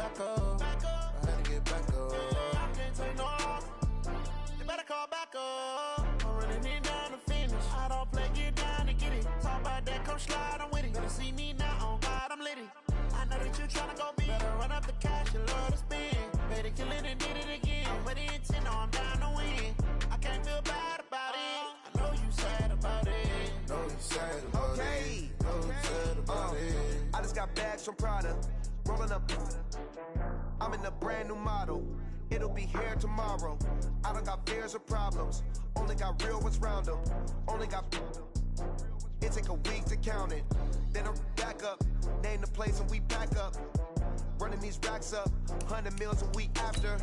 back up. I had to get back up. I can't take no loss. You better call back up. I'm running it down to finish. I don't play, get down and get it. Talk about that, come slide, I'm with it. Better see me now, on God, I'm litty. I know that you tryna go big. Better run up the cash, you love to spend. Better kill it and did it again. But the intent, no, I'm down to win. I can't feel bad about it. I know you sad about it. Know you sad about it. Know you sad about it. I just got bags from Prada. Rolling up. I'm in a brand new model. It'll be here tomorrow. I don't got fears or problems. Only got real ones round them. Only got. It take a week to count it. Then I'm back up. Name the place and we back up. Running these racks up. 100 meals a week after.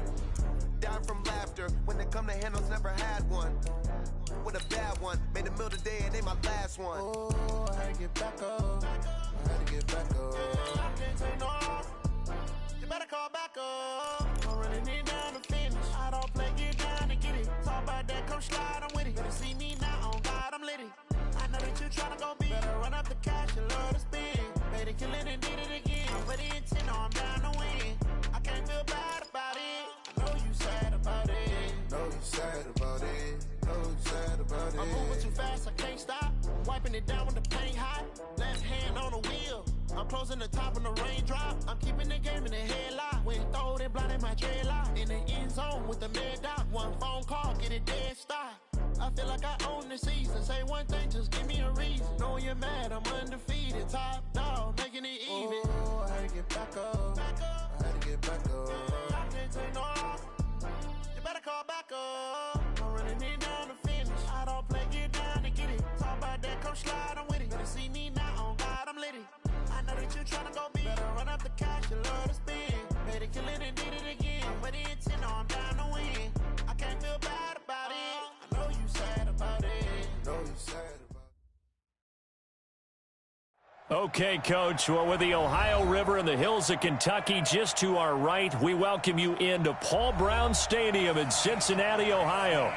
Down from laughter. When they come to handles, never had one. With a bad one. Made a meal today and ain't my last one. Oh, I had to get back up. I had to get back up. I can't take no loss. You better call back up. I'm running it down to finish. I don't play, get down and get it. Talk about that, come slide, I'm with it. Better see me now, on God, I'm litty. I know that you tryna go big. Better run up the cash, you love to spend. Made it, kill it and did it again. But the intent, no, I'm down to win. I can't feel bad about it. I know you sad about it. Know you sad about it. Know you sad about it. I'm moving too fast, I can't stop. Wiping it down with the paint hot. Left hand on the wheel. I'm closing the top when the raindrop. I'm keeping the game in the headlock. When throwed and blinded my dreadlock. In the end zone with the mad dot. One phone call, get it dead stop. I feel like I own the season. Say one thing, just give me a reason. Knowing you're mad, I'm undefeated. Top dog, making it even. Oh, I had to get back up. I had to get back up. I can't take no loss. You better call back up. I'm running it down to finish. I don't play, get down and get it. Talk about that, come slide, I'm with it. Better see me now, on God, I'm litty. I know that you tryna go big. Better run up the cash, you love to spend. Made it, kill it and did it again. But the intent, no, I'm down to win. I can't feel bad about it. I know you sad about it. Know you sad about it. Okay, Coach. Well, with the Ohio River and the hills of Kentucky just to our right, we welcome you into Paul Brown Stadium in Cincinnati, Ohio.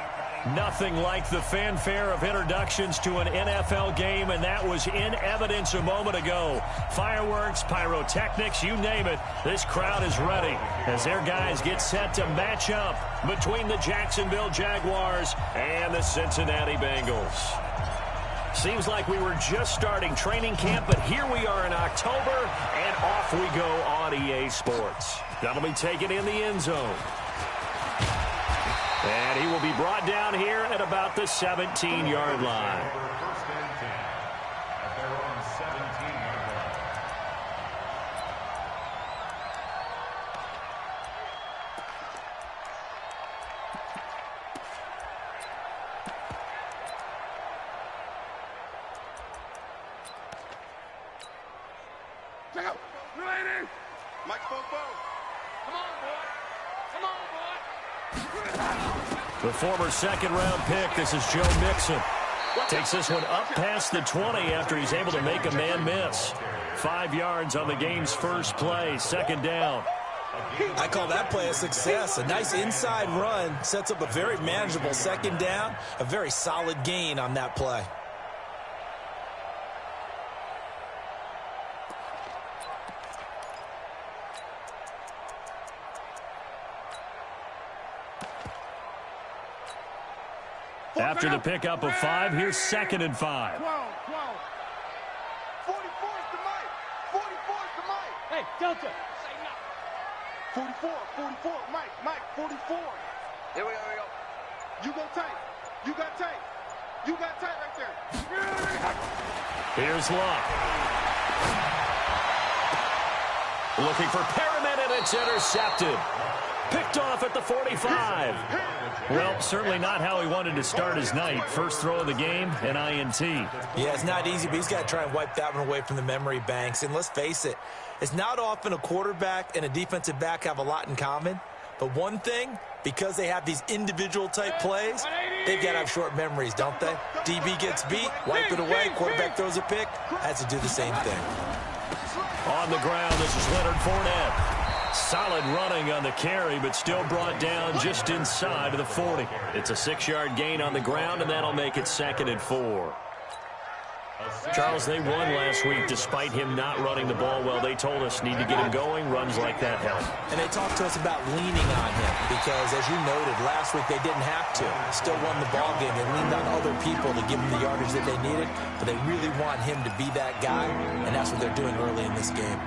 Nothing like the fanfare of introductions to an NFL game, and that was in evidence a moment ago. Fireworks, pyrotechnics, you name it, this crowd is ready as their guys get set to match up between the Jacksonville Jaguars and the Cincinnati Bengals. Seems like we were just starting training camp, but here we are in October, and off we go on EA Sports. That'll be taken in the end zone. And he will be brought down here at about the 17-yard line. First and 10. At their own 17-yard line. Check out. Ready. Mike Bobo. Come on, boy. Come on, boy. The former second-round pick, this is Joe Mixon. Takes this one up past the 20 after he's able to make a man miss. 5 yards on the game's first play, second down. I call that play a success. A nice inside run sets up a very manageable second down, a very solid gain on that play. After the pickup of 5, here's 2nd and 5. 12. 44 is the mic. 44 is the mic. Hey, Delta. Say no. 44, Mike, 44. Here we go. You go tight. You got tight. You got tight right there. Here's Luck. Looking for Perriman, and it's intercepted. Picked off at the 45. Well, certainly not how he wanted to start his night. First throw of the game, an INT. Yeah, it's not easy, but he's got to try and wipe that one away from the memory banks. And let's face it, it's not often a quarterback and a defensive back have a lot in common. But one thing, because they have these individual type plays, they've got to have short memories, don't they? DB gets beat, wipe it away, quarterback throws a pick, has to do the same thing. On the ground, this is Leonard Fournette. Solid running on the carry, but still brought down just inside of the 40. It's a 6-yard gain on the ground, and that'll make it 2nd and 4. Charles, they won last week despite him not running the ball well. They told us need to get him going. Runs like that help. And they talked to us about leaning on him because, as you noted, last week they didn't have to. Still won the ball game. They leaned on other people to give them the yardage that they needed, but they really want him to be that guy, and that's what they're doing early in this game.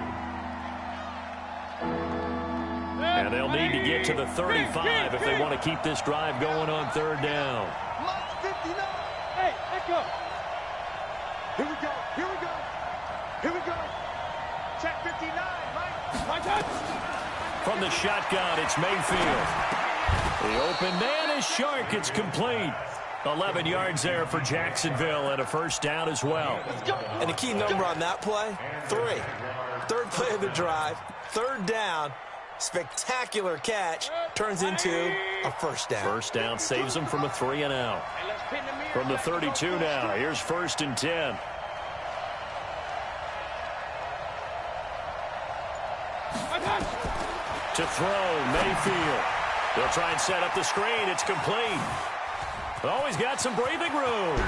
And they'll need to get to the 35 if they want to keep this drive going on third down. Hey, let go. Here we go. Here we go. Here we go. Check 59, Mike. My touch. From the shotgun, it's Mayfield. The open man is Shark. It's complete. 11 yards there for Jacksonville and a first down as well. And a key number on that play, 3. Third play of the drive, third down. Spectacular catch turns into a first down. First down saves them from a 3-and-out. From the 32 now, here's 1st and 10. To throw, Mayfield. They'll try and set up the screen. It's complete. Oh, he's got some breathing room.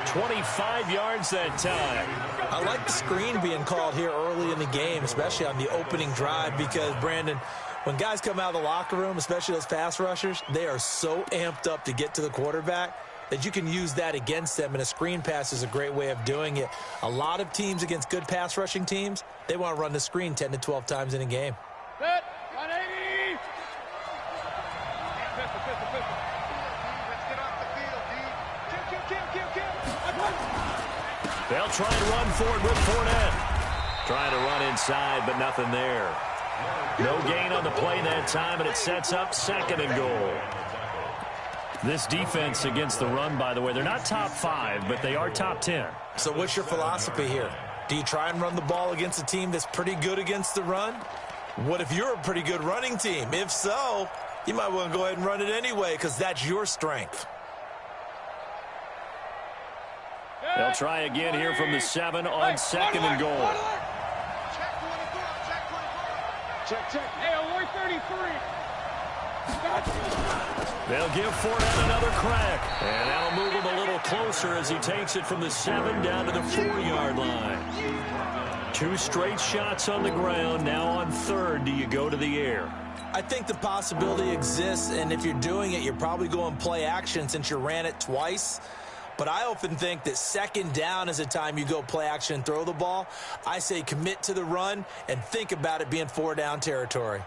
25 yards that time. I like the screen being called here early in the game, especially on the opening drive, because, Brandon, when guys come out of the locker room, especially those pass rushers, they are so amped up to get to the quarterback that you can use that against them, and a screen pass is a great way of doing it. A lot of teams against good pass rushing teams, they want to run the screen 10 to 12 times in a game. Set, 180. They'll try and run forward with Fournette. Trying to run inside, but nothing there. No gain on the play that time, and it sets up 2nd and goal. This defense against the run, by the way, they're not top 5, but they are top 10. So what's your philosophy here? Do you try and run the ball against a team that's pretty good against the run? What if you're a pretty good running team? If so, you might want to go ahead and run it anyway because that's your strength. They'll try again here from the 7 on 2nd and goal. Check. Hey, alert 33. They'll give Fournette another crack. And that'll move him a little closer as he takes it from the 7 down to the 4-yard line. 2 straight shots on the ground. Now on 3rd, do you go to the air? I think the possibility exists, and if you're doing it, you're probably going play action since you ran it twice. But I often think that 2nd down is the time you go play action and throw the ball. I say commit to the run and think about it being 4-down territory.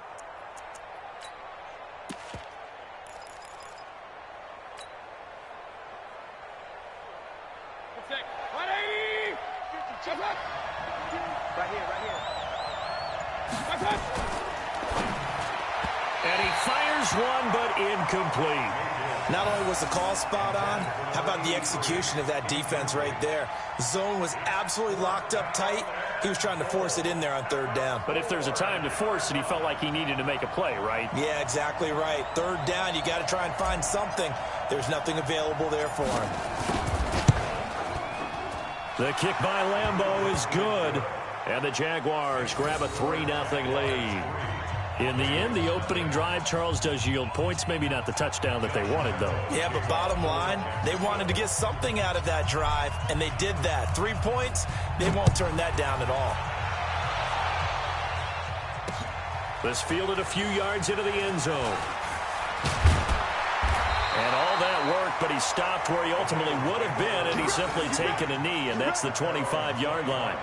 And he fires one, but incomplete. Not only was the call spot on, how about the execution of that defense right there? The zone was absolutely locked up tight. He was trying to force it in there on 3rd down. But if there's a time to force it, he felt like he needed to make a play, right? Yeah, exactly right. 3rd down, you got to try and find something. There's nothing available there for him. The kick by Lambeau is good. And the Jaguars grab a 3-0 lead. In the end, the opening drive, Charles, does yield points. Maybe not the touchdown that they wanted, though. Yeah, but bottom line, they wanted to get something out of that drive, and they did that. 3 points, they won't turn that down at all. This fielded a few yards into the end zone. And all that work, but he stopped where he ultimately would have been, and he's simply taken a knee, and that's the 25-yard line.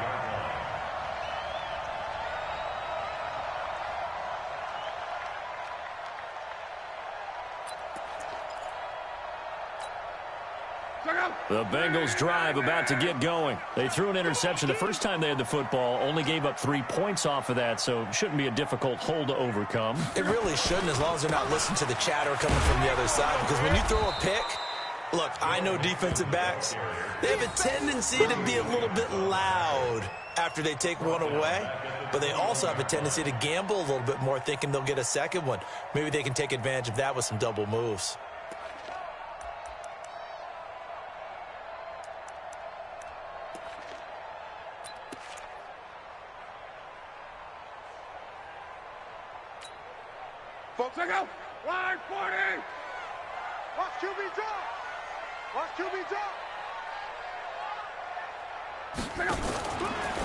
The Bengals drive about to get going. They threw an interception the first time they had the football, only gave up 3 points off of that, so it shouldn't be a difficult hole to overcome. It really shouldn't, as long as they're not listening to the chatter coming from the other side, because when you throw a pick, look, I know defensive backs, they have a tendency to be a little bit loud after they take one away, but they also have a tendency to gamble a little bit more, thinking they'll get a second one. Maybe they can take advantage of that with some double moves. Folks, I go. Line 40. Watch QB drop. Watch QB drop.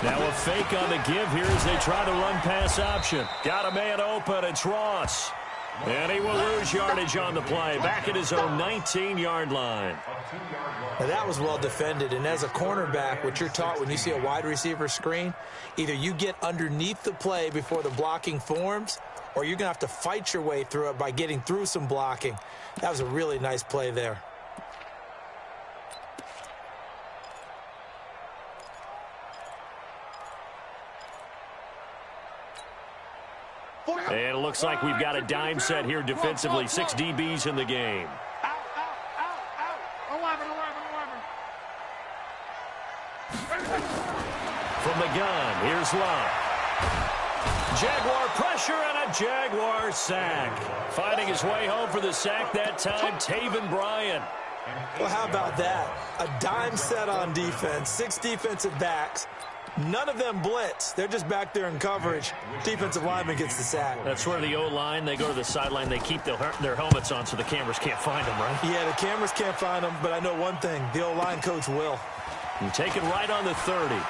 Now a fake on the give here as they try to run pass option. Got a man open. It's Ross. And he will lose yardage on the play. Back at his own 19-yard line. Now that was well defended. And as a cornerback, what you're taught when you see a wide receiver screen, either you get underneath the play before the blocking forms, or you're going to have to fight your way through it by getting through some blocking. That was a really nice play there. And it looks like we've got a dime set here defensively. 6 DBs in the game. Out. 11. From the gun, here's Love. Jaguar pressure and a Jaguar sack. Finding his way home for the sack that time, Taven Bryan. Well, how about that? A dime set on defense, 6 defensive backs. None of them blitz. They're just back there in coverage. Defensive lineman gets the sack. That's where the O-line, they go to the sideline, they keep their helmets on so the cameras can't find them, right? Yeah, the cameras can't find them, but I know one thing. The O-line coach will. You take it right on the 30.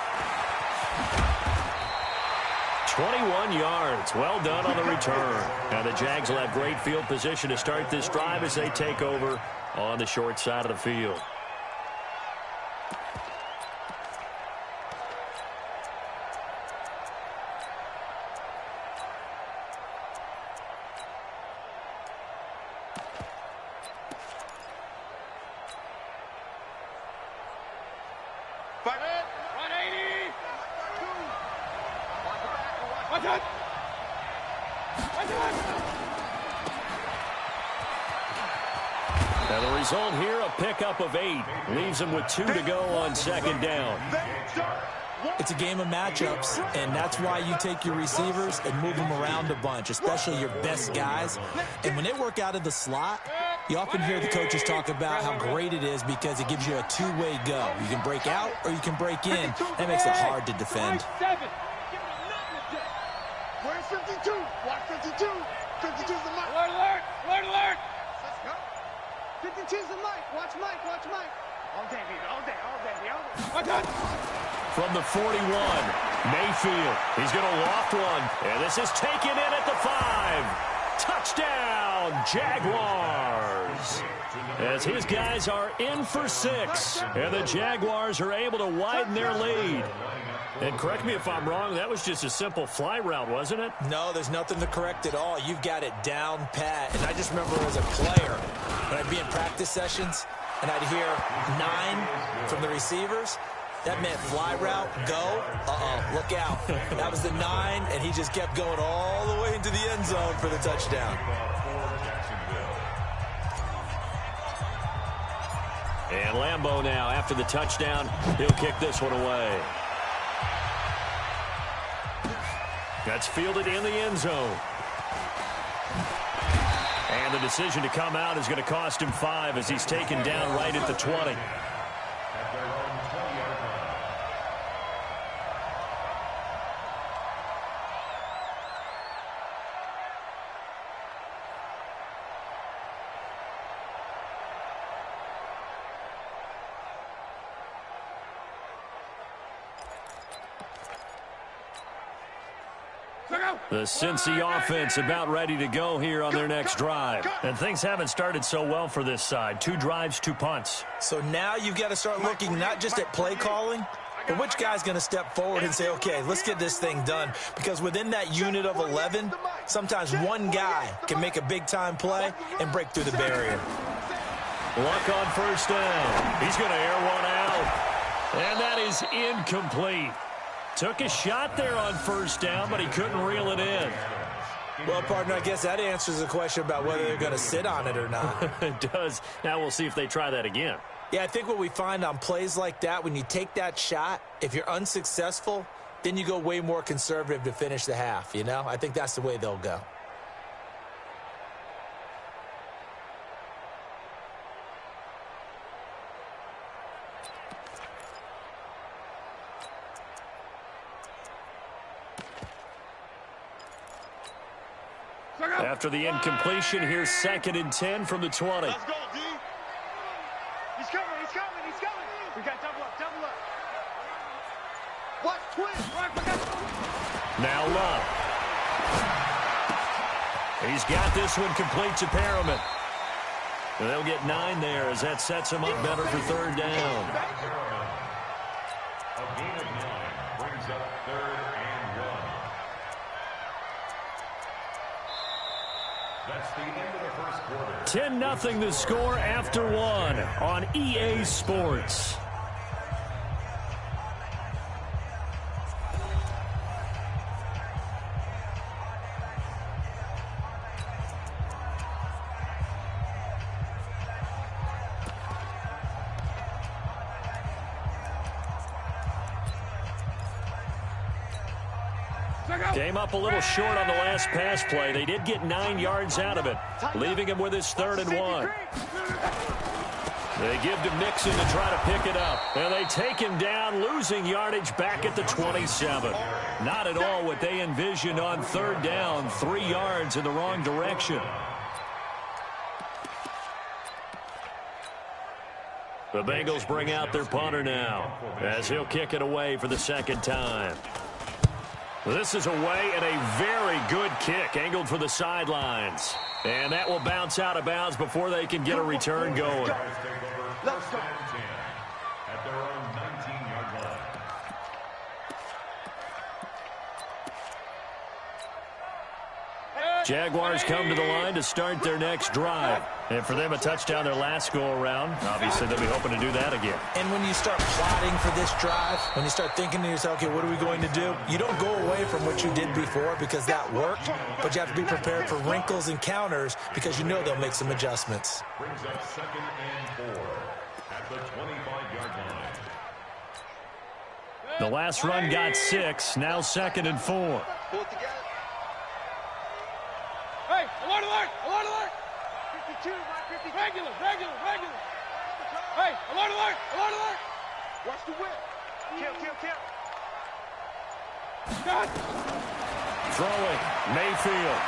21 yards. Well done on the return. And the Jags will have great field position to start this drive as they take over on the short side of the field. Now the result here, a pickup of 8. Leaves them with 2 to go on second down. It's a game of matchups, and that's why you take your receivers and move them around a bunch, especially your best guys. And when they work out of the slot, you often hear the coaches talk about how great it is because it gives you a two-way go. You can break out or you can break in. That makes it hard to defend. Where's 52? Watch 52. 52's the mic. Alert! 52's the mic. Watch Mike. All day, baby. Watch out! From the 41, Mayfield. He's going to loft one. And this is taken in at the 5. Touchdown, Jaguars. As his guys are in for 6. And the Jaguars are able to widen their lead. And correct me if I'm wrong, that was just a simple fly route, wasn't it? No, there's nothing to correct at all. You've got it down pat. And I just remember as a player, when I'd be in practice sessions, and I'd hear 9 from the receivers, that meant fly route, go, look out. That was the 9, and he just kept going all the way into the end zone for the touchdown. And Lambeau now, after the touchdown, he'll kick this one away. That's fielded in the end zone. And the decision to come out is going to cost him 5 as he's taken down right at the 20. The Cincy offense about ready to go here on their next drive. And things haven't started so well for this side. 2 drives, 2 punts. So now you've got to start looking not just at play calling, but which guy's going to step forward and say, okay, let's get this thing done. Because within that unit of 11, sometimes one guy can make a big-time play and break through the barrier. Luck on first down. He's going to air one out. And that is incomplete. Took a shot there on first down, but he couldn't reel it in. Well, partner, I guess that answers the question about whether they're going to sit on it or not. It does. Now we'll see if they try that again. Yeah, I think what we find on plays like that, when you take that shot, if you're unsuccessful, then you go way more conservative to finish the half, you know? I think that's the way they'll go. After the incompletion, here's 2nd and 10 from the 20. Let's go, D. He's coming. We got double up. Now Love. He's got this one complete to Perriman. They'll get 9 there as that sets them up better for third down. A gain of 9 brings up 3rd and 1. That's the end of the first quarter. 10-0 the score after 1 on EA Sports. Came up a little short on the last pass play. They did get 9 yards out of it, leaving him with his 3rd and 1. They give to Mixon to try to pick it up. And they take him down, losing yardage back at the 27. Not at all what they envisioned on 3rd down, 3 yards in the wrong direction. The Bengals bring out their punter now as he'll kick it away for the 2nd time. This is away and a very good kick angled for the sidelines. And that will bounce out of bounds before they can get a return going. Let's go. At their own 19-yard line. Jaguars come to the line to start their next drive. And for them, a touchdown their last go-around. Obviously, they'll be hoping to do that again. And when you start plotting for this drive, when you start thinking to yourself, okay, what are we going to do? You don't go away from what you did before because that worked, but you have to be prepared for wrinkles and counters because you know they'll make some adjustments. Brings up 2nd and 4 at the 25-yard line. The last run got 6, now 2nd and 4. Pull it together. Hey, alert, alert, alert, alert. 52, 52. Regular. Hey, alert, alert, alert, alert. Watch the whip. Kill. Got. Throwing, Mayfield.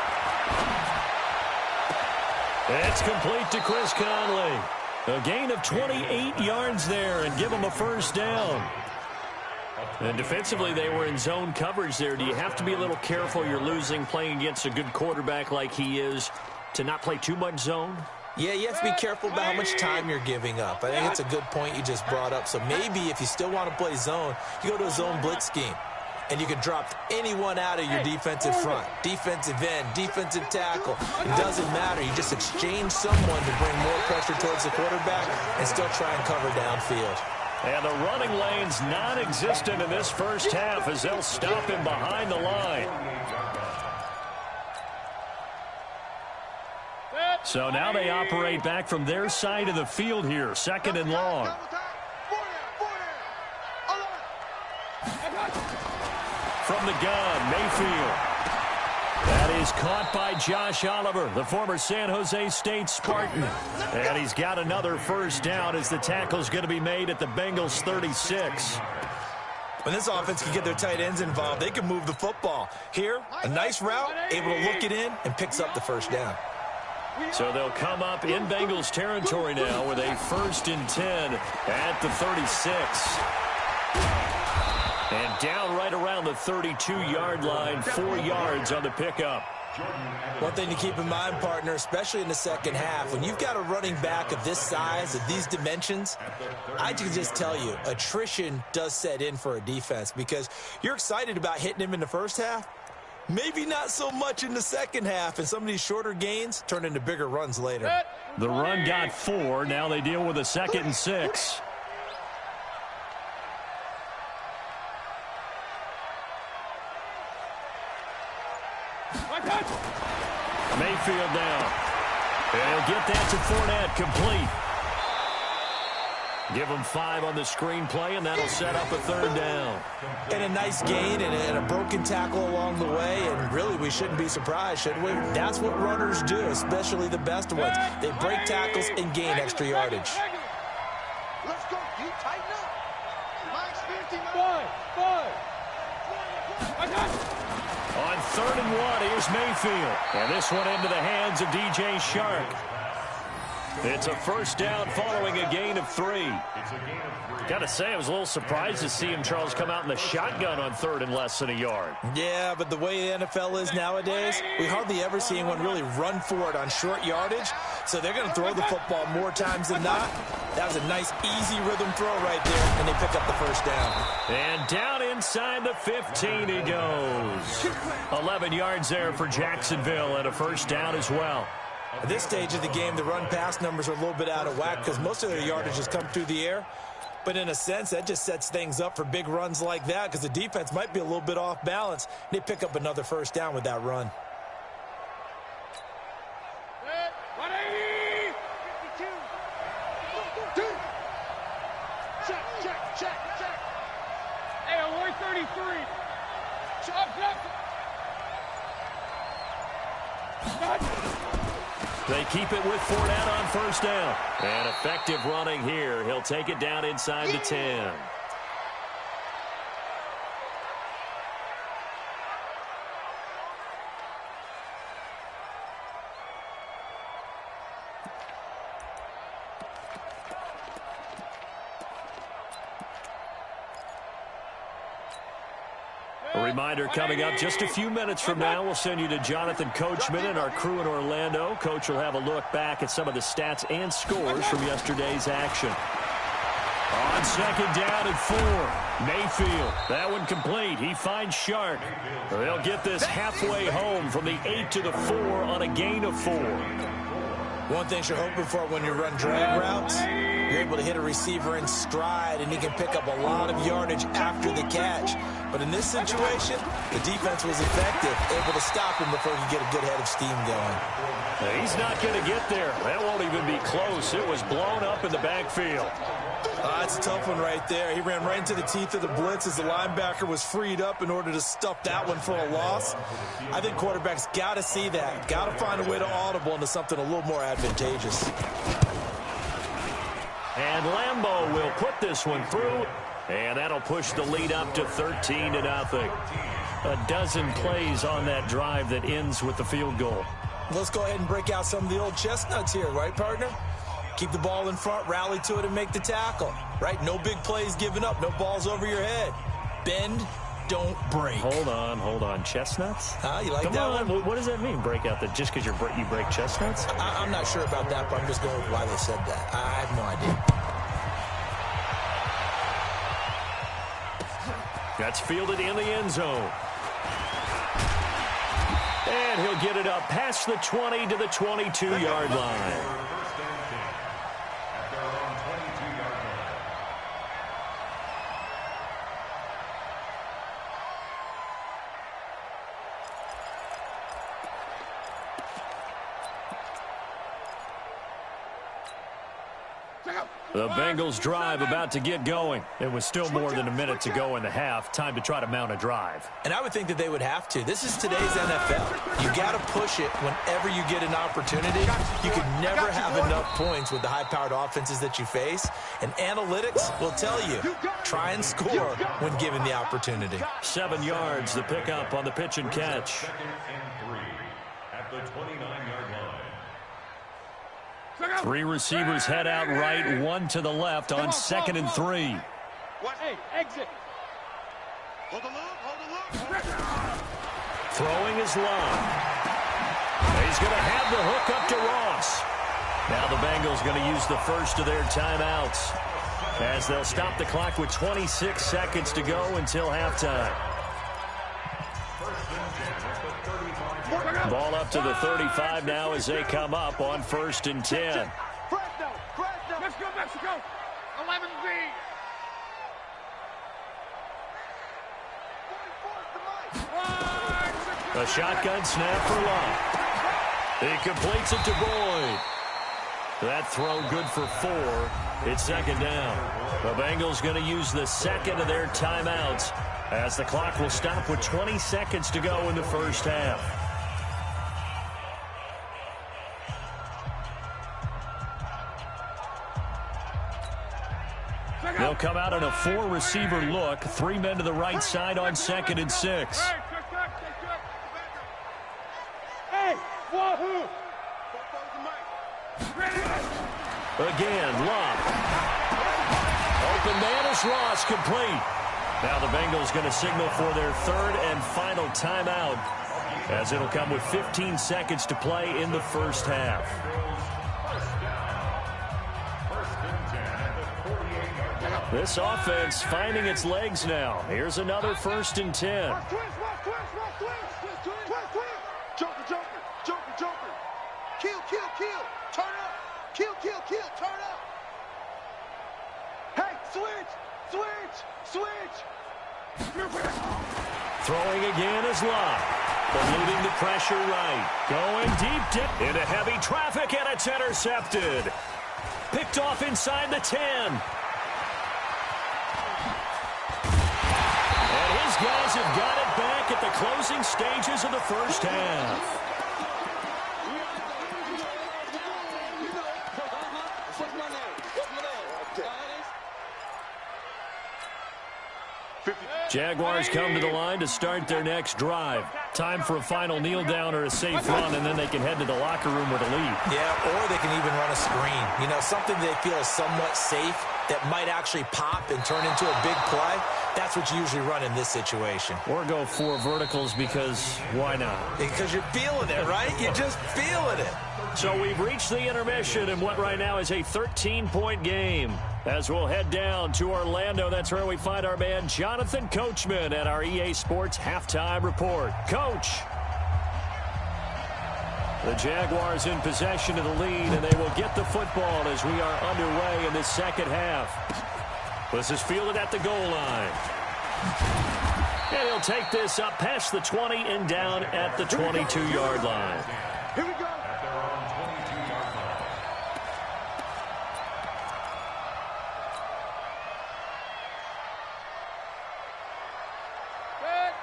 It's complete to Chris Conley. A gain of 28 yards there and give him a 1st down. And defensively, they were in zone coverage there. Do you have to be a little careful? You're losing playing against a good quarterback like he is to not play too much zone? Yeah, you have to be careful about how much time you're giving up. I think it's a good point you just brought up. So maybe if you still want to play zone, you go to a zone blitz scheme. And you can drop anyone out of your defensive front. Defensive end, defensive tackle. It doesn't matter. You just exchange someone to bring more pressure towards the quarterback and still try and cover downfield. And the running lane's non-existent in this first half as they'll stop him behind the line. So now they operate back from their side of the field here, 2nd and long. From the gun, Mayfield. That is caught by Josh Oliver, the former San Jose State Spartan. And he's got another 1st down as the tackle's going to be made at the Bengals 36. When this offense can get their tight ends involved, they can move the football. Here, a nice route, able to look it in, and picks up the 1st down. So they'll come up in Bengals territory now with a 1st and 10 at the 36. And down right around the 32-yard line, 4 yards on the pickup. One thing to keep in mind, partner, especially in the 2nd half, when you've got a running back of this size, of these dimensions, I can just tell you, attrition does set in for a defense because you're excited about hitting him in the 1st half. Maybe not so much in the 2nd half, and some of these shorter gains turn into bigger runs later. The run got 4. Now they deal with a 2nd and 6. Mayfield now. And he'll get that to Fournette, complete. Give him 5 on the screenplay, and that'll set up a 3rd down. And a nice gain and a broken tackle along the way, and really we shouldn't be surprised, should we? That's what runners do, especially the best ones. They break tackles and gain extra yardage. Let's go. You tighten up. Mike's 59. 5. On 3rd and 1, here's Mayfield. And this one into the hands of DJ Shark. It's a first down following a gain of 3. Got to say, I was a little surprised to see him, Charles, come out in the shotgun on 3rd and less than a yard. Yeah, but the way the NFL is nowadays, we hardly ever see anyone really run for it on short yardage. So they're going to throw the football more times than not. That was a nice, easy rhythm throw right there, and they pick up the first down. And down inside the 15 he goes. 11 yards there for Jacksonville, and a first down as well. At this stage of the game, the run-pass numbers are a little bit out of whack because most of their yardage has come through the air. But in a sense, that just sets things up for big runs like that because the defense might be a little bit off balance. They pick up another first down with that run. 180! 52! Check. Hey, Alloy 33. Chop. They keep it with Fournette on first down. And effective running here. He'll take it down inside the 10. A reminder coming up just a few minutes from now, we'll send you to Jonathan Coachman and our crew in Orlando. Coach will have a look back at some of the stats and scores from yesterday's action. On second down and 4, Mayfield. That one complete. He finds Shark. They'll get this halfway home from the 8 to the 4 on a gain of 4. One thing you're hoping for when you run drag routes, you're able to hit a receiver in stride, and he can pick up a lot of yardage after the catch. But in this situation, the defense was effective, able to stop him before he could get a good head of steam going. He's not going to get there. That won't even be close. It was blown up in the backfield. That's a tough one right there. He ran right into the teeth of the blitz as the linebacker was freed up in order to stuff that one for a loss. I think quarterbacks got to see that. Got to find a way to audible into something a little more advantageous. And Lambeau will put this one through, and that'll push the lead up to 13-0. A dozen plays on that drive that ends with the field goal. Let's go ahead and break out some of the old chestnuts here, right, partner? Keep the ball in front, rally to it, and make the tackle, right? No big plays given up, no balls over your head. Bend, don't break. Hold on. Chestnuts? You like that one? What does that mean, break out? Just because you break chestnuts? I'm not sure about that, but I'm just going with why they said that. I have no idea. That's fielded in the end zone. And he'll get it up past the 20 to the 22-yard line. The Bengals drive about to get going. It was still more than a minute to go in the half. Time to try to mount a drive. And I would think that they would have to. This is today's NFL. You got to push it whenever you get an opportunity. You could never have enough points with the high-powered offenses that you face. And analytics will tell you, try and score when given the opportunity. 7 yards, the pickup on the pitch and catch. 2nd and 3 at the 29-yard line. 3 receivers head out right, 1 to the left on 2nd and 3. Hey, exit. Hold the look. Throwing his line. He's going to have the hook up to Ross. Now the Bengals going to use the first of their timeouts as they'll stop the clock with 26 seconds to go until halftime. Ball up to the 35 now as they come up on 1st and 10. Let's go, Mexico. 11B. A shotgun snap for Lott. He completes it to Boyd. That throw good for 4. It's 2nd down. The Bengals going to use the second of their timeouts as the clock will stop with 20 seconds to go in the first half. They'll come out on a 4-receiver look. 3 men to the right side on 2nd and 6. Hey, wahoo! Again, Love. Open man is Ross, complete. Now the Bengals going to signal for their third and final timeout, as it'll come with 15 seconds to play in the first half. This offense finding its legs now. Here's another 1st and 10. Joker. Kill. Turn up. Kill. Turn up. Hey, switch. Throwing again is Love. Eluding the pressure right. Going deep into heavy traffic, and it's intercepted. Picked off inside the 10. And his guys have got it back at the closing stages of the first half. Jaguars come to the line to start their next drive. Time for a final kneel down or a safe run, and then they can head to the locker room with a lead. Yeah, or they can even run a screen. You know, something they feel is somewhat safe that might actually pop and turn into a big play. That's what you usually run in this situation. Or go 4 verticals because why not? Because you're feeling it, right? You're just feeling it. So we've reached the intermission in what right now is a 13-point game. As we'll head down to Orlando, that's where we find our man Jonathan Coachman at our EA Sports Halftime Report. Coach. The Jaguars in possession of the lead, and they will get the football as we are underway in this second half. This is fielded at the goal line. And he'll take this up past the 20 and down at the 22-yard line. Here we go.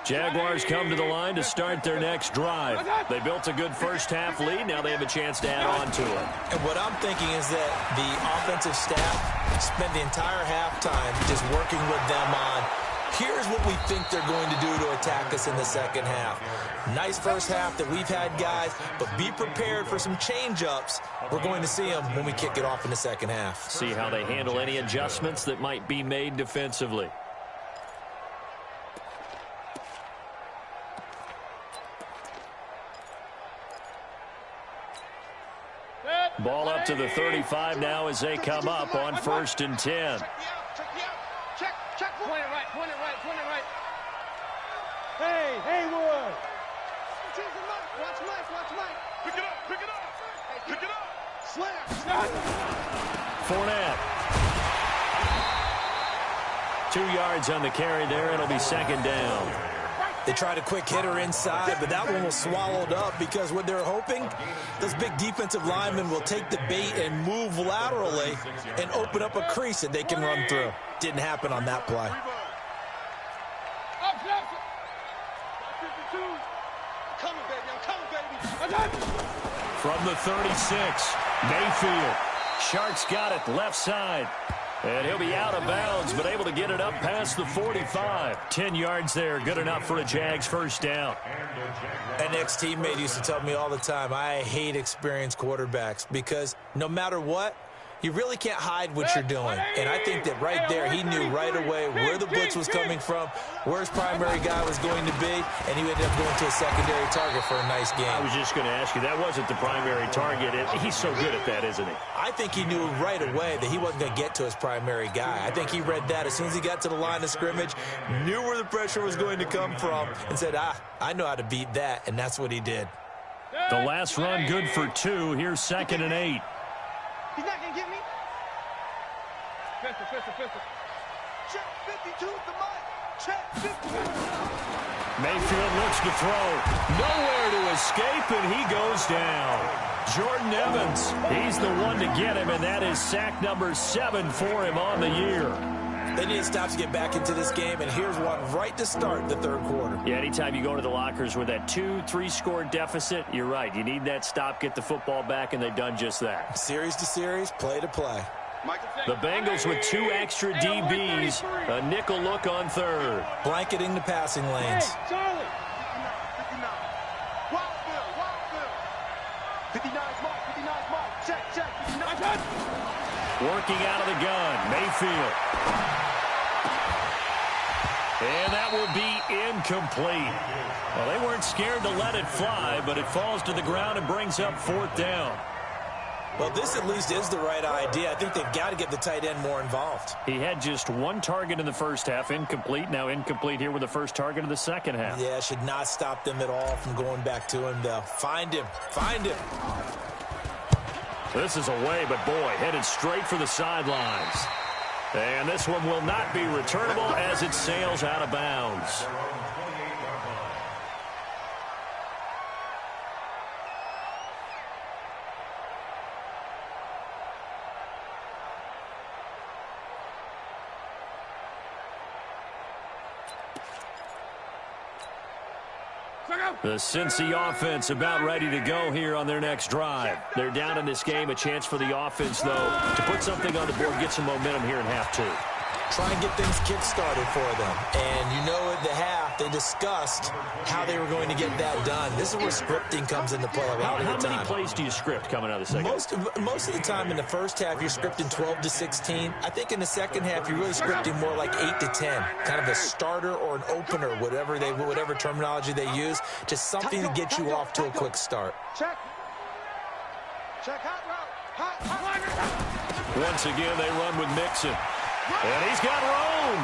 Jaguars come to the line to start their next drive. They built a good first half lead. Now they have a chance to add on to it. And what I'm thinking is that the offensive staff spent the entire halftime just working with them on, here's what we think they're going to do to attack us in the second half. Nice first half that we've had, guys, but be prepared for some change-ups. We're going to see them when we kick it off in the second half. See how they handle any adjustments that might be made defensively. Ball up to the 35 now as they come up on 1st and 10. Check. Point it right. Hey, Haywood. Watch Mike. Pick it up. Slam. Fournette. 2 yards on the carry there. It'll be 2nd down. They tried a quick hitter inside, but that one was swallowed up because what they're hoping, those big defensive linemen will take the bait and move laterally and open up a crease that they can run through. Didn't happen on that play. From the 36, Mayfield. Sharks got it left side. And he'll be out of bounds, but able to get it up past the 45. 10 yards there, good enough for a Jags first down. An ex-teammate used to tell me all the time, I hate experienced quarterbacks because no matter what, you really can't hide what you're doing. And I think that right there, he knew right away where the blitz was coming from, where his primary guy was going to be, and he ended up going to a secondary target for a nice game. I was just going to ask you, that wasn't the primary target. He's so good at that, isn't he? I think he knew right away that he wasn't going to get to his primary guy. I think he read that as soon as he got to the line of scrimmage, knew where the pressure was going to come from, and said, I know how to beat that, and that's what he did. The last run good for 2. Here's 2nd and 8. He's not going to get me. Pistol. Check 52 with the mic. Check 52. Mayfield looks to throw. Nowhere to escape, and he goes down. Jordan Evans, he's the one to get him, and that is sack number 7 for him on the year. They need to stop to get back into this game, and here's one right to start the third quarter. Yeah, anytime you go to the lockers with that 2-3 score deficit, you're right. You need that stop, get the football back, and they've done just that. Series to series, play to play. The Bengals with 2 extra DBs, a nickel look on third. Blanketing the passing lanes. Hey, Charlie. 59 is Mike. Check. 59. Working out of the gun, Mayfield. And that will be incomplete. Well, they weren't scared to let it fly, but it falls to the ground and brings up 4th down. Well, this at least is the right idea. I think they've got to get the tight end more involved. He had just 1 target in the first half, incomplete. Now incomplete here with the first target of the second half. Yeah, should not stop them at all from going back to him, though. Find him. Find him. This is away, but boy, headed straight for the sidelines. And this one will not be returnable as it sails out of bounds. The Cincy offense about ready to go here on their next drive. They're down in this game. A chance for the offense, though, to put something on the board, get some momentum here in half 2. Try and get things kick-started for them. And you know at the half, they discussed how they were going to get that done. This is where scripting comes into play a lot of the time. How many plays do you script coming out of the second? Most of the time in the first half, you're scripting 12 to 16. I think in the second half, you're really scripting more like 8 to 10. Kind of a starter or an opener, whatever terminology they use. Just something to get you off to a quick start. Check. Check. Hot route. Once again, they run with Mixon. And he's got room.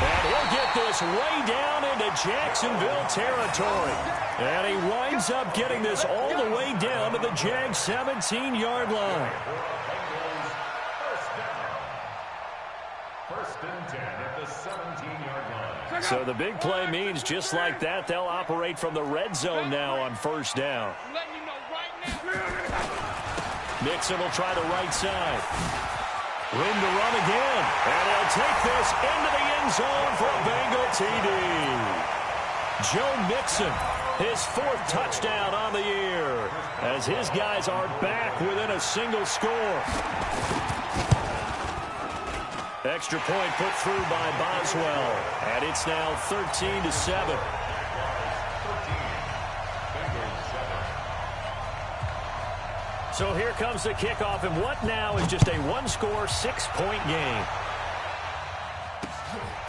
And he'll get this way down into Jacksonville territory. And he winds up getting this all the way down to the Jags 17-yard line. First and 10 at the 17-yard line. So the big play means just like that, they'll operate from the red zone now on first down. Nixon will try the right side. Room to run again. And he'll take this into the end zone for a Bengal TD. Joe Mixon, his 4th touchdown on the year, as his guys are back within a single score. Extra point put through by Boswell. And it's now 13-7. So here comes the kickoff, and what now is just a 1-score, 6-point game.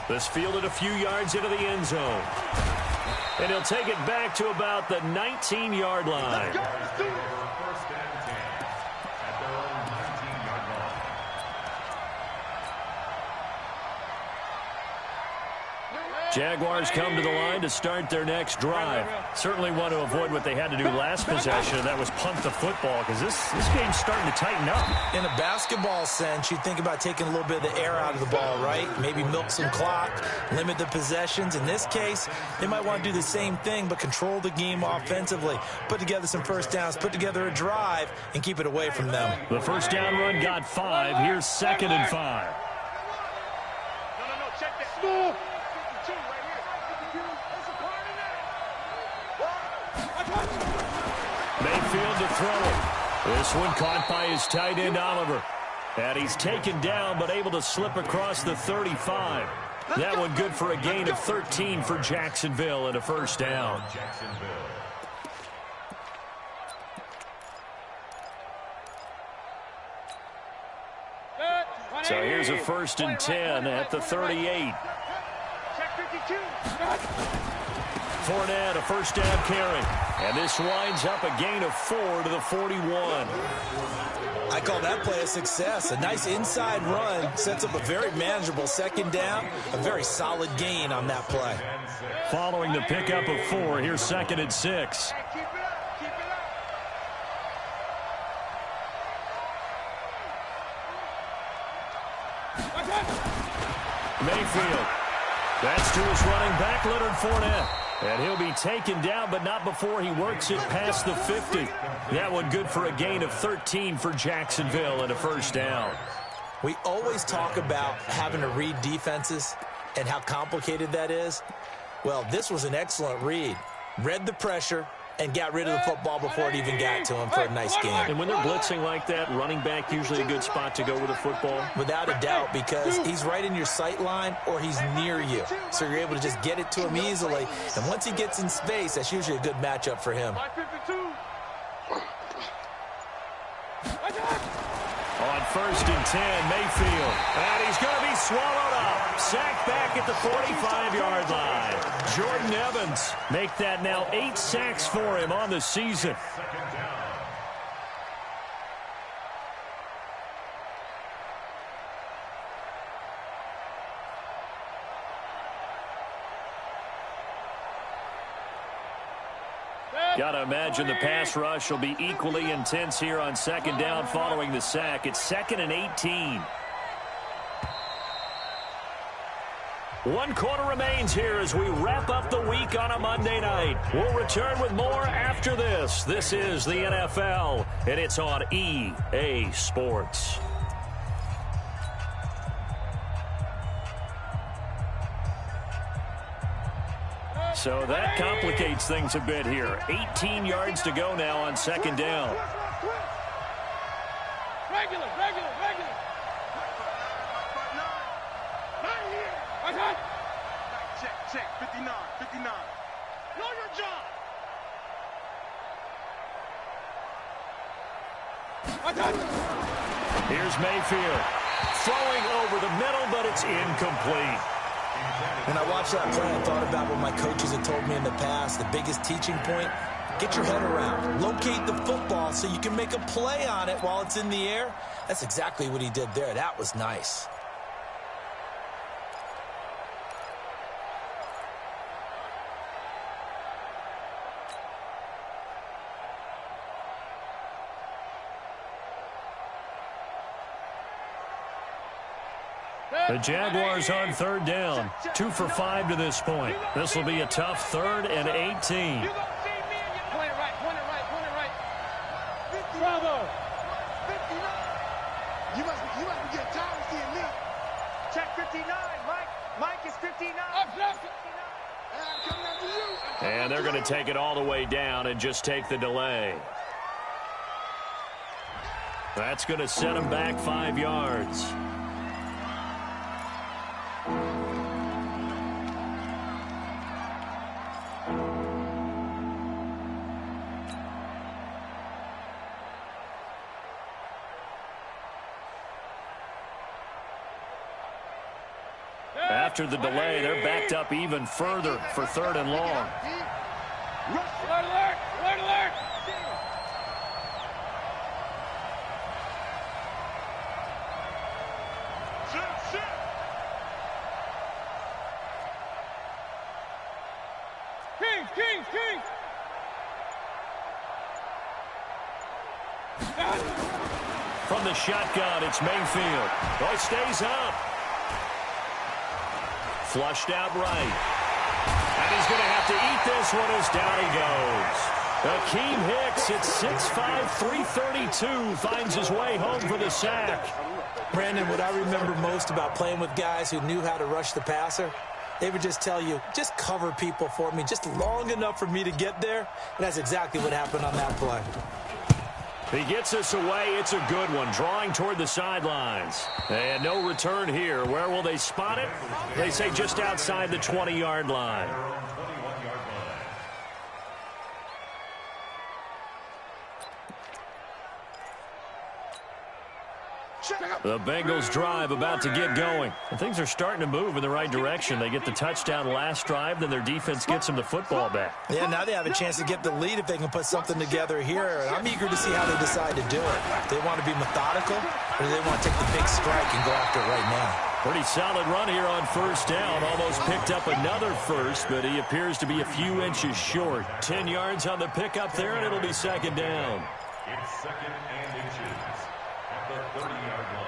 This fielded a few yards into the end zone. And he'll take it back to about the 19-yard line. First and 10 at their own 19-yard line. Jaguars come to the line to start their next drive. Certainly want to avoid what they had to do last possession, and that was punt the football, because this game's starting to tighten up. In a basketball sense, you think about taking a little bit of the air out of the ball, right? Maybe milk some clock, limit the possessions. In this case, they might want to do the same thing, but control the game offensively. Put together some first downs, put together a drive, and keep it away from them. The first down run got 5. Here's 2nd and 5. No, check that. Mayfield to throw it. This one caught by his tight end, Oliver. And he's taken down, but able to slip across the 35. That one good for a gain of 13 for Jacksonville and a first down. So here's a 1st and 10 at the 38. Fournette, a first down carry. And this winds up a gain of 4 to the 41. I call that play a success. A nice inside run sets up a very manageable 2nd down. A very solid gain on that play. Following the pickup of 4, here's 2nd and 6. Mayfield. That's to his running back, Leonard Fournette. And he'll be taken down, but not before he works it past the 50. That one good for a gain of 13 for Jacksonville and a first down. We always talk about having to read defenses and how complicated that is. Well, this was an excellent read. Read the pressure and got rid of the football before it even got to him for a nice game. And when they're blitzing like that, running back usually a good spot to go with the football? Without a doubt, because he's right in your sight line or he's near you. So you're able to just get it to him easily. And once he gets in space, that's usually a good matchup for him. On 1st and 10, Mayfield. And he's going to be swallowed up. Sacked back at the 45-yard line. Jordan Evans make that now 8 sacks for him on the season. Got to imagine the pass rush will be equally intense here on 2nd down following the sack. It's 2nd and 18. 1 quarter remains here as we wrap up the week on a Monday night. We'll return with more after this. This is the NFL, and it's on EA Sports. So that complicates things a bit here. 18 yards to go now on 2nd down. Regular. Check. 59. Know your job. Here's Mayfield. Throwing over the middle, but it's incomplete. When I watched that play, I thought about what my coaches had told me in the past. The biggest teaching point, get your head around. Locate the football so you can make a play on it while it's in the air. That's exactly what he did there. That was nice. The Jaguars on 3rd down. 2 for 5 to this point. This will be a tough 3rd and 18. You gonna see me and you point it right. Bravo. 59. You must be getting tired of seeing me. Check 59, Mike. Mike is 59. I'm coming after you. And they're going to take it all the way down and just take the delay. That's going to set them back 5 yards. After the delay, they're backed up even further for 3rd and long. Alert! Sit! King! From the shotgun, it's Mayfield. Oh, it stays up. Flushed out right. And he's going to have to eat this one as down he goes. Akeem Hicks at 6'5", 332 finds his way home for the sack. Brandon, what I remember most about playing with guys who knew how to rush the passer, they would just tell you, just cover people for me, just long enough for me to get there. And that's exactly what happened on that play. He gets us away. It's a good one. Drawing toward the sidelines. And no return here. Where will they spot it? They say just outside the 20-yard line. The Bengals drive about to get going. And things are starting to move in the right direction. They get the touchdown last drive, then their defense gets them the football back. Yeah, now they have a chance to get the lead if they can put something together here. And I'm eager to see how they decide to do it. Do they want to be methodical, or do they want to take the big strike and go after it right now? Pretty solid run here on 1st down. Almost picked up another first, but he appears to be a few inches short. 10 yards on the pickup there, and it'll be 2nd down. It's 2nd and inches at the 30-yard line.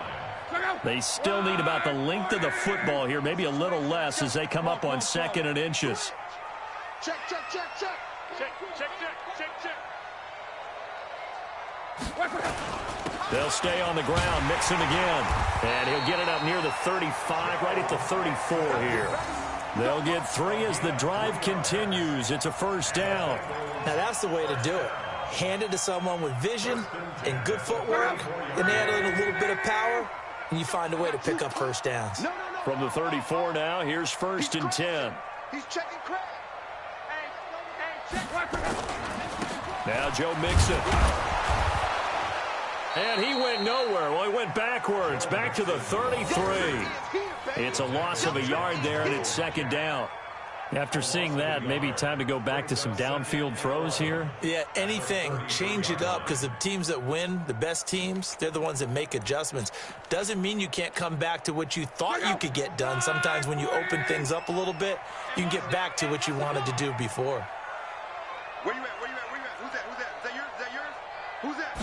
They still need about the length of the football here, maybe a little less as they come up on 2nd and inches. Check. They'll stay on the ground, Mixon again. And he'll get it up near the 35, right at the 34 here. They'll get 3 as the drive continues. It's a 1st down. Now that's the way to do it. Hand it to someone with vision and good footwork, and add in a little bit of power, and you find a way to pick up 1st downs. From the 34 now, here's 1st and 10. He's checking Craig. Hey, check. Now Joe Mixon. And he nowhere. Well, he went backwards, back to the 33. It's a loss of a yard there, and it's second down. After seeing that, maybe time to go back to some downfield throws here. Yeah, anything. Change it up, because the teams that win, the best teams, they're the ones that make adjustments. Doesn't mean you can't come back to what you thought you could get done. Sometimes when you open things up a little bit, you can get back to what you wanted to do before. Where you at? Where you at? Where you at? Who's that? Who's that? Is that yours? Is that yours? Who's that?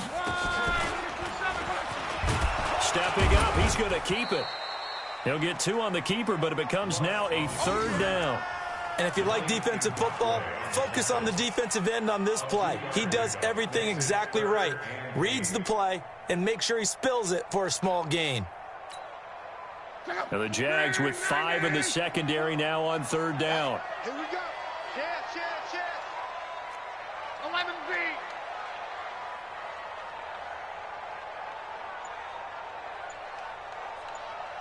Stepping up, he's going to keep it. He'll get 2 on the keeper, but it becomes now a third down. And if you like defensive football, focus on the defensive end on this play. He does everything exactly right. Reads the play and make sure he spills it for a small gain. Now the Jags with 5 in the secondary now on third down. Here we go. Chance. 11B.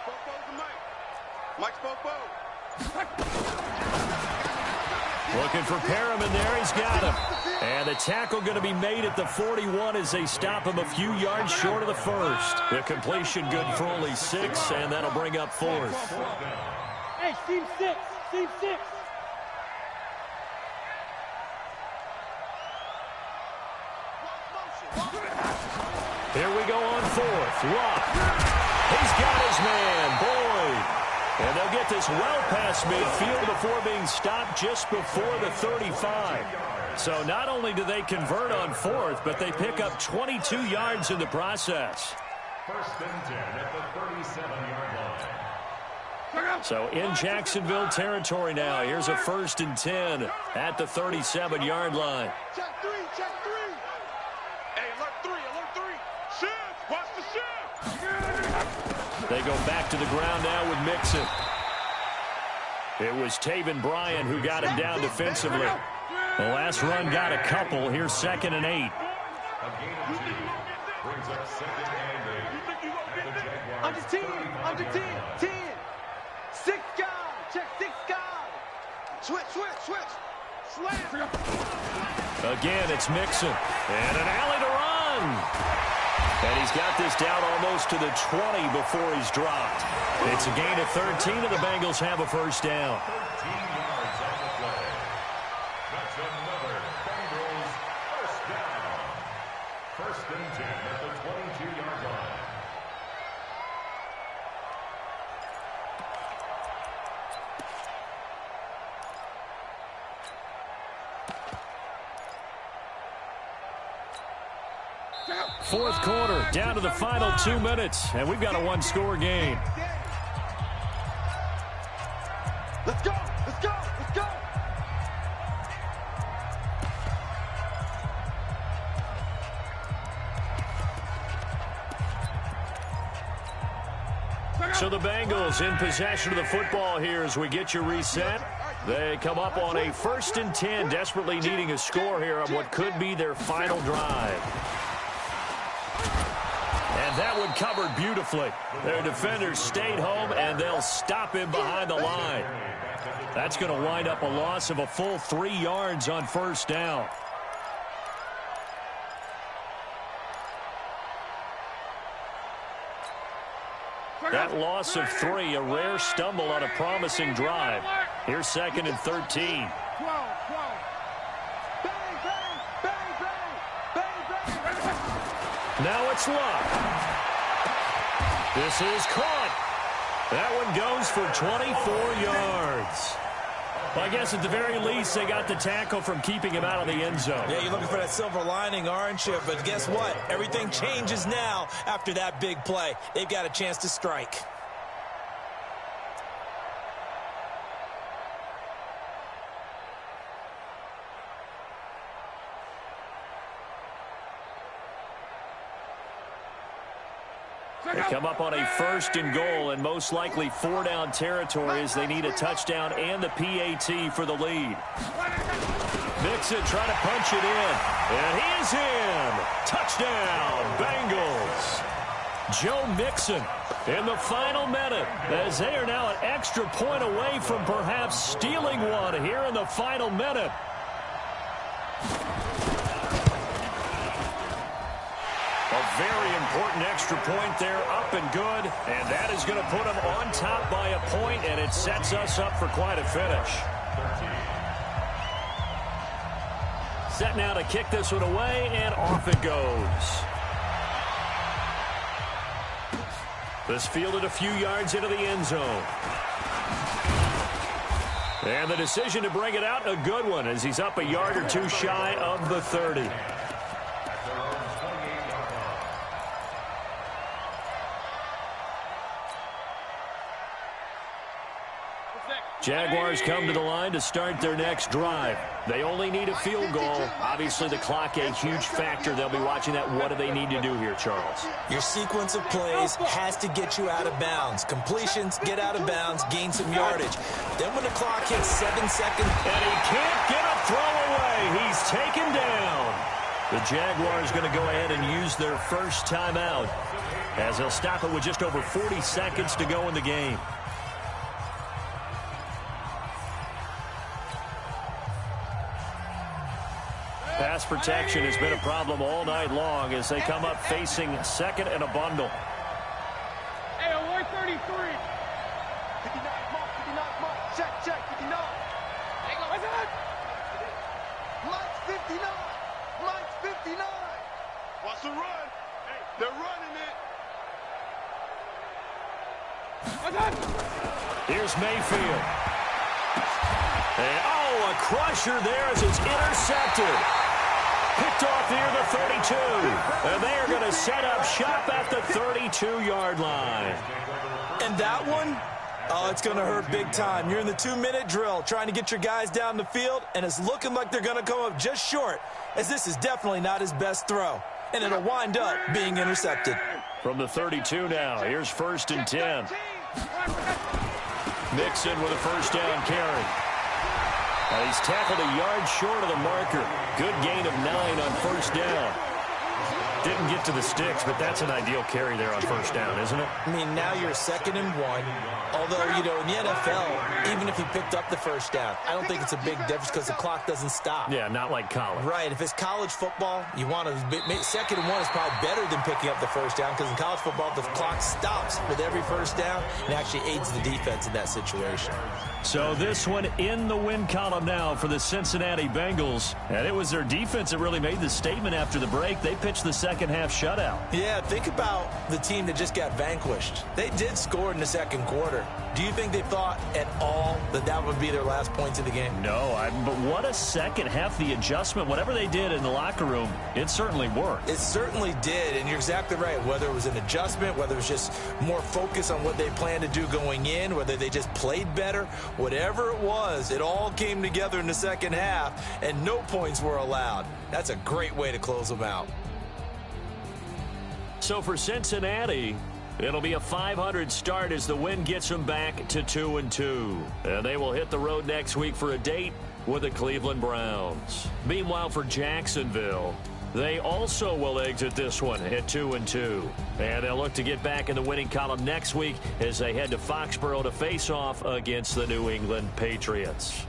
Bofo's the Mike. Mike's Bofo. Looking for Perriman there. He's got him. And the tackle going to be made at the 41 as they stop him a few yards short of the first. The completion good for only 6, and that'll bring up fourth. Hey, team 6. Team 6. Here we go on fourth. Luck. He's got his man, Boyd. And they'll get this well past midfield before being stopped just before the 35. So not only do they convert on fourth, but they pick up 22 yards in the process. First and 10 at the 37-yard line. So in Jacksonville territory now. Here's a first and 10 at the 37-yard line. Check 3. Hey, alert 3. Shift. Watch the shift. They go back to the ground now with Mixon. It was Taven Bryan who got him down defensively. The last run got a couple. Here's second and 8. A gain of 2 brings up second and 8. Under 10. 10. 6 guard. Check 6 guard. Switch. Slam. Again, it's Mixon. And an alley to run. And he's got this down almost to the 20 before he's dropped. It's a gain of 13, and the Bengals have a first down. 13 yards on the play. That's another Bengals first down. First and 10 at the 22-yard line. Fourth quarter, down to the final 2 minutes, and we've got a one-score game. Let's go. So the Bengals in possession of the football here as we get you reset. They come up on a first and 10, desperately needing a score here on what could be their final drive. And that one covered beautifully. Their defenders stayed home, and they'll stop him behind the line. That's going to wind up a loss of a full 3 yards on first down. That loss of 3, a rare stumble on a promising drive. Here's second and 13. Now it's Luck. This is caught. That one goes for 24 yards. Well, I guess at the very least, they got the tackle from keeping him out of the end zone. Yeah, you're looking for that silver lining, aren't you? But guess what? Everything changes now after that big play. They've got a chance to strike. They come up on a first and goal, and most likely 4-down territory as they need a touchdown and the PAT for the lead. Mixon trying to punch it in, and he is in. Touchdown, Bengals. Joe Mixon in the final minute as they are now an extra point away from perhaps stealing one here in the final minute. A very important extra point there, up and good. And that is going to put them on top by a point, and it sets us up for quite a finish. Set now to kick this one away, and off it goes. This fielded a few yards into the end zone. And the decision to bring it out, a good one, as he's up a yard or two shy of the 30. Jaguars come to the line to start their next drive. They only need a field goal. Obviously, the clock a huge factor. They'll be watching that. What do they need to do here, Charles? Your sequence of plays has to get you out of bounds. Completions, get out of bounds, gain some yardage. Then when the clock hits 7 seconds, and he can't get a throw away. He's taken down. The Jaguars going to go ahead and use their first timeout, as they'll stop it with just over 40 seconds to go in the game. Pass protection has been a problem all night long as they come up facing second and a bundle. Hey, 133. 59, mark, 59, mark. Check, 59. Hang on, what's that? Mike's 59. Mike's 59. Watch the run. Hey, they're running it. What's that? Here's Mayfield. And, oh, a crusher there as it's intercepted. Picked off near the 32. And they are going to set up shop at the 32-yard line. And that one, oh, it's going to hurt big time. You're in the 2-minute drill trying to get your guys down the field, and it's looking like they're going to come up just short, as this is definitely not his best throw. And it'll wind up being intercepted. From the 32 now, here's 1st and 10. Mixon with a first down carry. He's tackled a yard short of the marker. Good gain of 9 on first down. Didn't get to the sticks, but that's an ideal carry there on first down, isn't it? I mean, now you're 2nd and 1. Although, you know, in the NFL, even if he picked up the first down, I don't think it's a big difference because the clock doesn't stop. Yeah, not like college. Right. If it's college football, you want to 2nd and 1 is probably better than picking up the first down because in college football, the clock stops with every first down and actually aids the defense in that situation. So this one in the win column now for the Cincinnati Bengals. And it was their defense that really made the statement after the break. They pitched the second half shutout. Yeah, think about the team that just got vanquished. They did score in the second quarter. Do you think they thought at all that that would be their last points of the game? No, but what a second half. The adjustment, whatever they did in the locker room, it certainly worked. It certainly did, and you're exactly right. Whether it was an adjustment, whether it was just more focus on what they planned to do going in, whether they just played better, whatever it was, it all came together in the second half, and no points were allowed. That's a great way to close them out. So for Cincinnati, it'll be a .500 start as the win gets them back to 2-2. And they will hit the road next week for a date with the Cleveland Browns. Meanwhile, for Jacksonville, they also will exit this one at 2-2. And they'll look to get back in the winning column next week as they head to Foxborough to face off against the New England Patriots.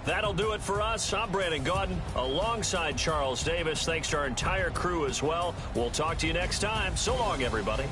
That'll do it for us. I'm Brandon Gaudin alongside Charles Davis. Thanks to our entire crew as well. We'll talk to you next time. So long, everybody.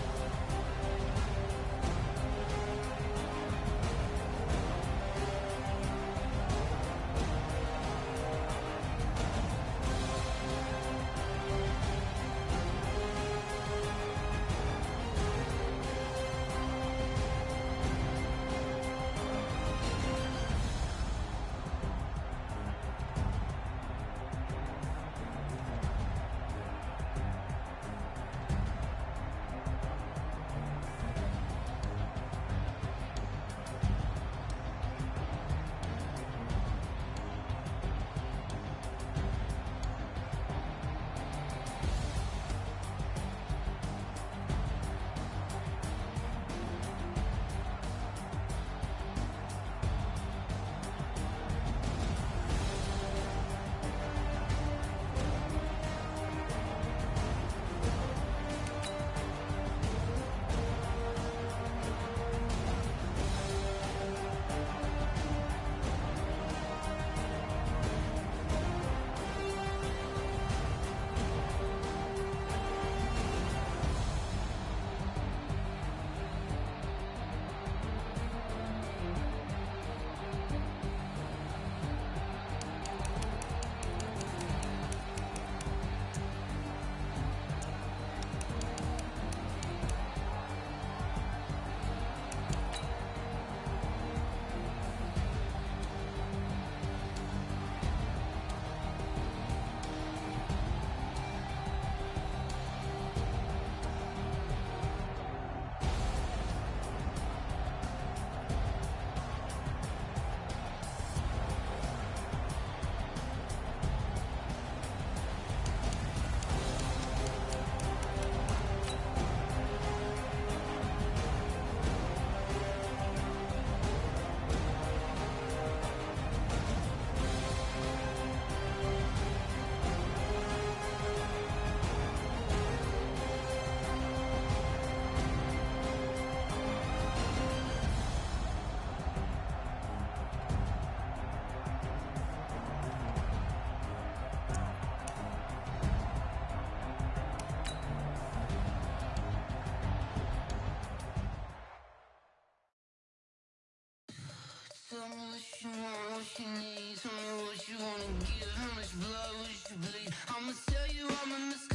Tell me what you want, what you need. Tell me what you wanna give. How much blood would you bleed? I'ma tell you I'm a